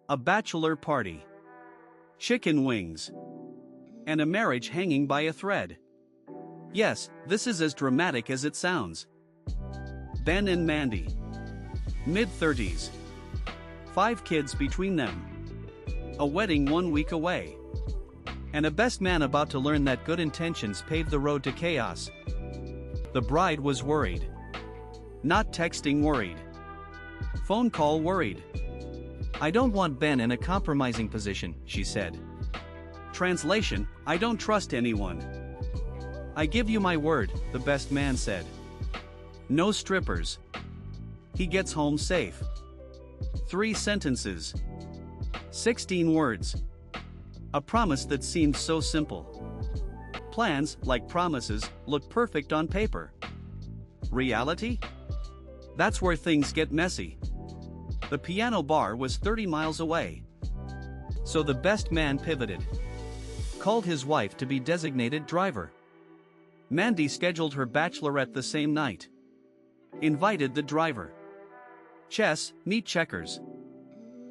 A bachelor party. Chicken wings. And a marriage hanging by a thread. Yes, this is as dramatic as it sounds. Ben and Mandy. Mid-30s. 5 kids between them. A wedding 1 week away. And a best man about to learn that good intentions paved the road to chaos. The bride was worried. Not texting worried. Phone call worried. "I don't want Ben in a compromising position," she said. Translation: I don't trust anyone. "I give you my word," the best man said. No strippers. He gets home safe. 3 sentences. 16 words. A promise that seemed so simple. Plans, like promises, look perfect on paper. Reality? That's where things get messy. The piano bar was 30 miles away. So the best man pivoted. Called his wife to be designated driver. Mandy scheduled her bachelorette the same night. Invited the driver. Chess, meet checkers.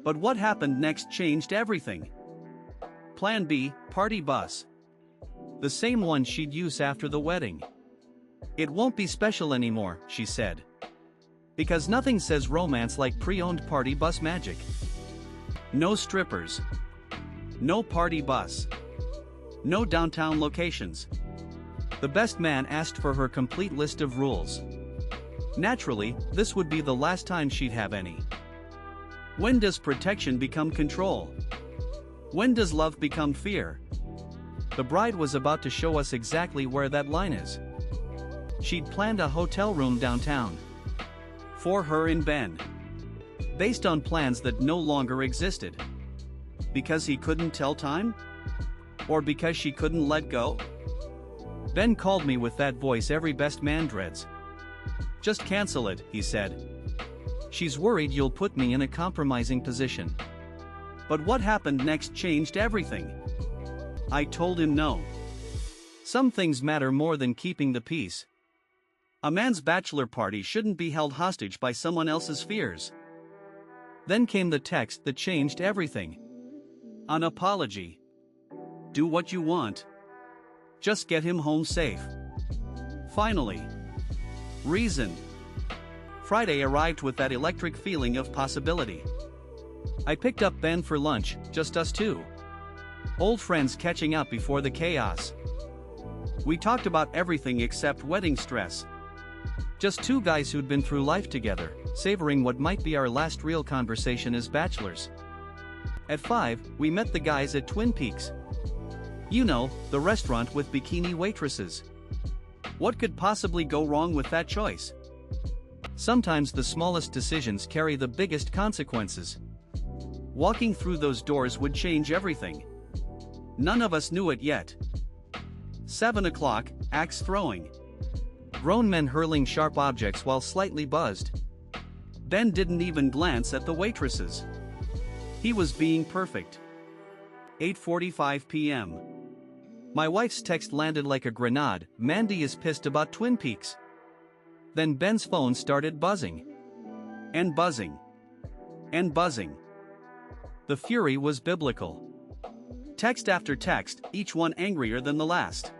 But what happened next changed everything. Plan B, party bus. The same one she'd use after the wedding. "It won't be special anymore," she said. Because nothing says romance like pre-owned party bus magic. No strippers. No party bus. No downtown locations. The best man asked for her complete list of rules. Naturally, this would be the last time she'd have any. When does protection become control? When does love become fear? The bride was about to show us exactly where that line is. She'd planned a hotel room downtown. For her and Ben. Based on plans that no longer existed. Because he couldn't tell time? Or because she couldn't let go? Ben called me with that voice every best man dreads. "Just cancel it," he said. "She's worried you'll put me in a compromising position." But what happened next changed everything. I told him no. Some things matter more than keeping the peace. A man's bachelor party shouldn't be held hostage by someone else's fears. Then came the text that changed everything. An apology. "Do what you want. Just get him home safe." Finally. Reason. Friday arrived with that electric feeling of possibility. I picked up Ben for lunch, just us two. Old friends catching up before the chaos. We talked about everything except wedding stress. Just 2 guys who'd been through life together, savoring what might be our last real conversation as bachelors. At 5, we met the guys at Twin Peaks. You know, the restaurant with bikini waitresses. What could possibly go wrong with that choice? Sometimes the smallest decisions carry the biggest consequences. Walking through those doors would change everything. None of us knew it yet. 7 o'clock, axe throwing. Grown men hurling sharp objects while slightly buzzed. Ben didn't even glance at the waitresses. He was being perfect. 8:45 p.m. My wife's text landed like a grenade. "Mandy is pissed about Twin Peaks." Then Ben's phone started buzzing. And buzzing. And buzzing. The fury was biblical. Text after text, each one angrier than the last.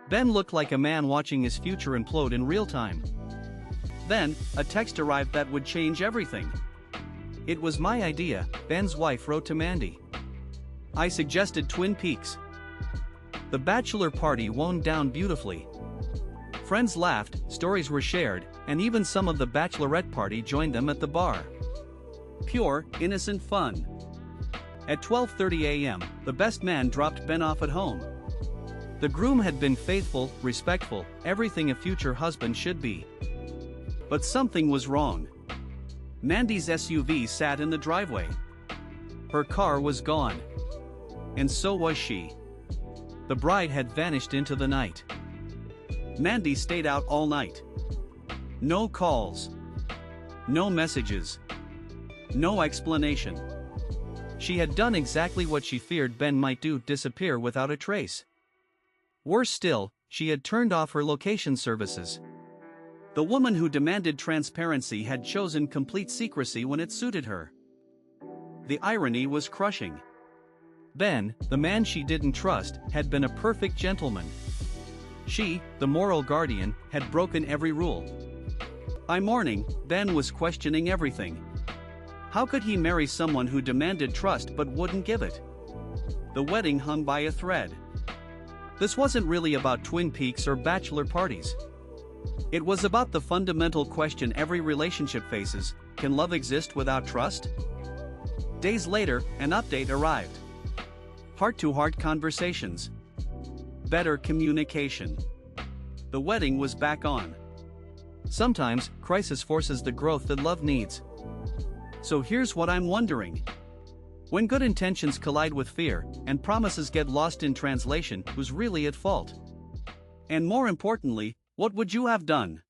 Ben looked like a man watching his future implode in real time. Then, a text arrived that would change everything. It was my idea, Ben's wife wrote to Mandy. I suggested Twin Peaks. The bachelor party wound down beautifully. Friends laughed, stories were shared, and even some of the bachelorette party joined them at the bar. Pure, innocent fun. At 12:30 a.m., the best man dropped Ben off at home. The groom had been faithful, respectful, everything a future husband should be. But something was wrong. Mandy's SUV sat in the driveway. Her car was gone. And so was she. The bride had vanished into the night. Mandy stayed out all night. No calls. No messages. No explanation. She had done exactly what she feared Ben might do, disappear without a trace. Worse still, she had turned off her location services. The woman who demanded transparency had chosen complete secrecy when it suited her. The irony was crushing. Ben, the man she didn't trust, had been a perfect gentleman. She, the moral guardian, had broken every rule. By morning, Ben was questioning everything. How could he marry someone who demanded trust but wouldn't give it? The wedding hung by a thread. This wasn't really about Twin Peaks or bachelor parties. It was about the fundamental question every relationship faces: can love exist without trust? Days later, an update arrived. Heart-to-heart conversations. Better communication. The wedding was back on. Sometimes, crisis forces the growth that love needs. So here's what I'm wondering. When good intentions collide with fear, and promises get lost in translation, who's really at fault? And more importantly, what would you have done?